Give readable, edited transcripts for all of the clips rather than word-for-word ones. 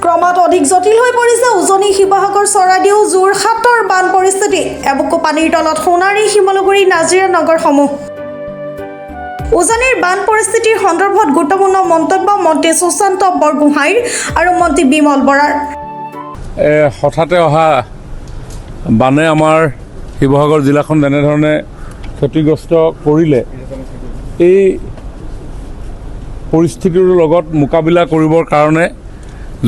ক্ৰমাৎ অধিক জটিল হৈ পৰিছে উজনি শিৱসাগৰ চৰাইদেউ যোৰহাটৰ বান পৰিস্থিতি এবুকু পানীৰ তলত সোণাৰী শিমলুগুৰি নাজিৰা নগৰসমূহ উজনিৰ বান পৰিস্থিতিৰ সন্দৰ্ভত গুৰুত্বপূৰ্ণ মন্তব্য মন্ত্ৰী সুশান্ত বৰগোহাঁইৰ আৰু মন্ত্ৰী বিমল বৰাৰ হঠাতে অহা বানে আমাৰ শিৱসাগৰ জিলাখন যেনেধৰণে ক্ষতিগ্ৰস্ত কৰিলে এই পৰিস্থিতিৰ লগত মোকাবিলা কৰিবৰ কাৰণে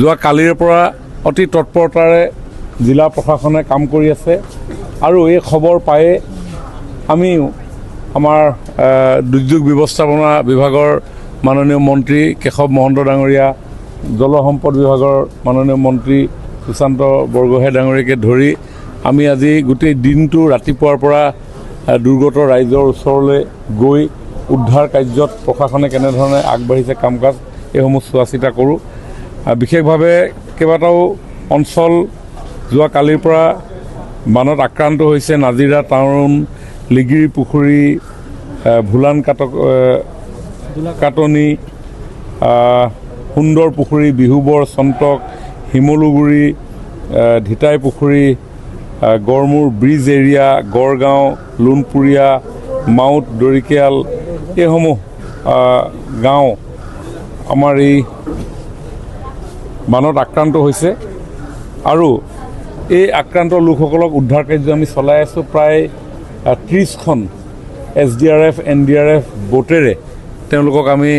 যোৱা কালিৰ পৰা অতি তৎপৰতাৰে জিলা প্ৰশাসনে কাম কৰি আছে আৰু এই খবৰ পায়ে আমি আমাৰ দুৰ্যোগ ব্যৱস্থাপনা বিভাগৰ মাননীয় মন্ত্ৰী কেশৱ মহন্ত ডাঙৰীয়া জলসম্পদ বিভাগৰ মাননীয় মন্ত্ৰী সুশান্ত বৰগোহাঁই ডাঙৰীয়াকে ধৰি আমি আজি গোটেই দিনটো ৰাতিপুৱাৰ পৰা দুৰ্গত ৰাইজৰ ওচৰলৈ গৈ উদ্ধাৰ কাৰ্যত প্ৰশাসনে কেনেধৰণে আগবাঢ়িছে কাম কাজ এইসমূহ চোৱা চিতা কৰোঁ বিশেষভাৱে কেইবাটাও অঞ্চল যোৱা কালিৰ পৰা বানত আক্ৰান্ত হৈছে নাজিৰা টাউন লিগিৰি পুখুৰী ভুলান কাটনি সুন্দৰ পুখুৰী বিহুবৰ চন্তক শিমলুগুৰি ধিতাই পুখুৰী গড়মূৰ ব্ৰিজ এৰিয়া গড়গাঁও লোণপুৰীয়া মাউত দৰিকিয়াল এইসমূহ গাঁও আমাৰ এই বানত আক্ৰান্ত হৈছে আৰু এই আক্ৰান্ত লোকসকলক উদ্ধাৰ কাৰ্য আমি চলাই আছোঁ প্ৰায় 30খন SDRF NDRF বোটেৰে তেওঁলোকক আমি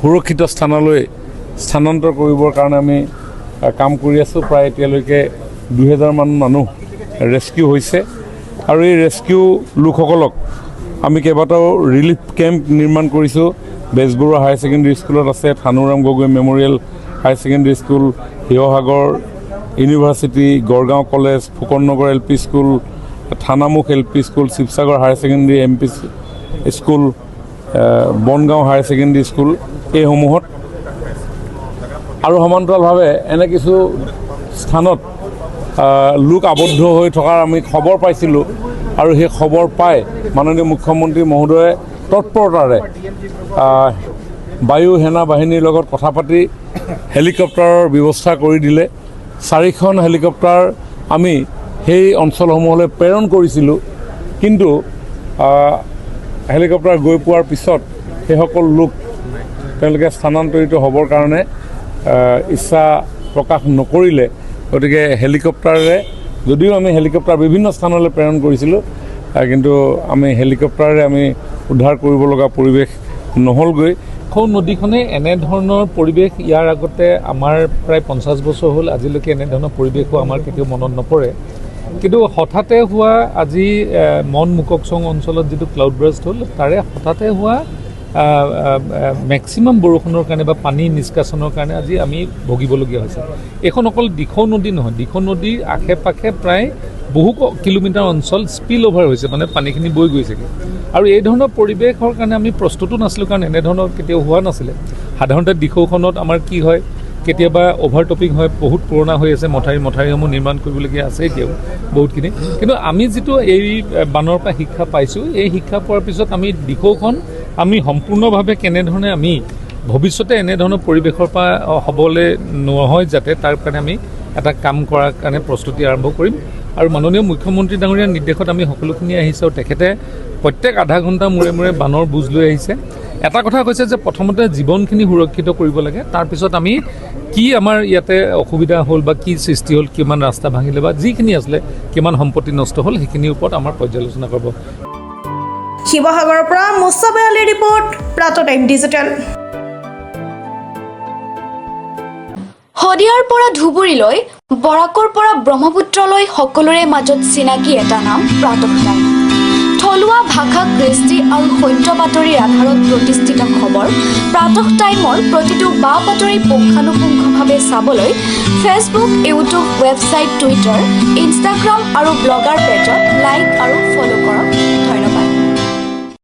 সুৰক্ষিত স্থানলৈ স্থানান্তৰ কৰিবৰ কাৰণে আমি কাম কৰি আছোঁ প্ৰায় এতিয়ালৈকে 2000 মান মানুহ ৰেস্কিউ হৈছে আৰু এই ৰেস্কিউ লোকসকলক আমি কেইবাটাও ৰিলিফ কেম্প নিৰ্মাণ কৰিছোঁ বেজবৰুৱা হায়াৰ ছেকেণ্ডেৰী স্কুলত আছে Thanuram Gogoi memorial higher secondary school Sivasagar university Gargaon college Phukannagar LP school Thanamukh LP school Sivasagar higher secondary MP school Bongaon higher secondary school এইসমূহত আৰু সমান্তৰালভাৱে এনে কিছু স্থানত লোক আবদ্ধ হৈ থকাৰ আমি খবৰ পাইছিলোঁ আৰু সেই খবৰ পাই মাননীয় মুখ্যমন্ত্ৰী মহোদয়ে তৎপৰতাৰে বায়ু সেনা বাহিনীৰ লগত কথা পাতি হেলিকপ্টাৰৰ ব্যৱস্থা কৰি দিলে 4খন হেলিকপ্টাৰ আমি সেই অঞ্চলসমূহলৈ প্ৰেৰণ কৰিছিলোঁ কিন্তু হেলিকপ্টাৰ গৈ পোৱাৰ পিছত সেইসকল লোক তেওঁলোকে স্থানান্তৰিত হ'বৰ কাৰণে ইচ্ছা প্ৰকাশ নকৰিলে গতিকে হেলিকপ্টাৰেৰে যদিও আমি হেলিকপ্টাৰ বিভিন্ন স্থানলৈ প্ৰেৰণ কৰিছিলোঁ কিন্তু আমি হেলিকপ্টাৰেৰে আমি উদ্ধাৰ কৰিব লগা পৰিৱেশ নহ'লগৈ নদীখনে এনেধৰণৰ পৰিৱেশ ইয়াৰ আগতে আমাৰ প্ৰায় 50 বছৰ হ'ল আজিলৈকে এনেধৰণৰ পৰিৱেশো আমাৰ কেতিয়াও মনত নপৰে কিন্তু হঠাতে হোৱা আজি মন মুককচং অঞ্চলত যিটো ক্লাউড ব্ৰাষ্ট হ'ল তাৰে হঠাতে হোৱা মেক্সিমাম বৰষুণৰ কাৰণে বা পানী নিষ্কাশনৰ কাৰণে আজি আমি ভুগিবলগীয়া হৈছে এখন অকল দিখৌ নদী নহয় দিখৌ নদীৰ আশে পাশে প্ৰায় বহু কিলোমিটাৰ অঞ্চল স্পিল অভাৰ হৈছে মানে পানীখিনি বৈ গৈছেগৈ আৰু এই ধৰণৰ পৰিৱেশৰ কাৰণে আমি প্ৰস্তুতো নাছিলোঁ কাৰণ এনেধৰণৰ কেতিয়াও হোৱা নাছিলে সাধাৰণতে দিখৌখনত আমাৰ কি হয় কেতিয়াবা অভাৰটপিং হয় বহুত পুৰণা হৈ আছে মথাৰিসমূহ নিৰ্মাণ কৰিবলগীয়া আছে এতিয়াও বহুতখিনি কিন্তু আমি যিটো এই বানৰ পৰা শিক্ষা পাইছোঁ এই শিক্ষা পোৱাৰ পিছত আমি দিখৌখন আমি সম্পূৰ্ণভাৱে কেনেধৰণে আমি ভৱিষ্যতে এনেধৰণৰ পৰিৱেশৰ পৰা হ'বলৈ নহয় যাতে তাৰ কাৰণে আমি এটা কাম কৰাৰ কাৰণে প্ৰস্তুতি আৰম্ভ কৰিম আৰু মাননীয় মুখ্যমন্ত্ৰী ডাঙৰীয়াৰ নিৰ্দেশত আমি সকলোখিনি আহিছে আৰু তেখেতে প্ৰত্যেক আধা ঘণ্টা মূৰে মূৰে বানৰ বুজ লৈ আহিছে এটা কথা কৈছে যে প্ৰথমতে জীৱনখিনি সুৰক্ষিত কৰিব লাগে তাৰপিছত আমি কি আমাৰ ইয়াতে অসুবিধা হ'ল বা কি সৃষ্টি হ'ল কিমান ৰাস্তা ভাঙিলে বা যিখিনি আছিলে কিমান সম্পত্তি নষ্ট হ'ল সেইখিনিৰ ওপৰত আমাৰ পৰ্যালোচনা কৰিব শিৱসাগৰৰ পৰা মুস্তাফা আলীৰ ৰিপৰ্ট প্ৰাত টাইম ডিজিটেল শদিয়াৰ পৰা ধুবুৰীলৈ বৰাকৰ পৰা ব্ৰহ্মপুত্ৰলৈ সকলোৰে মাজত চিনাকি এটা নাম প্ৰাতঃ টাইম থলুৱা ভাষা কৃষ্টি আৰু সত্য বাতৰিৰ আধাৰত প্ৰতিষ্ঠিত খবৰ প্ৰাতঃ টাইমৰ প্ৰতিটো বা বাতৰি পুংখানুপুংখভাৱে চাবলৈ Facebook YouTube website Twitter Instagram আৰু ব্লগাৰ পেজত লাইক আৰু ফ'ল' কৰক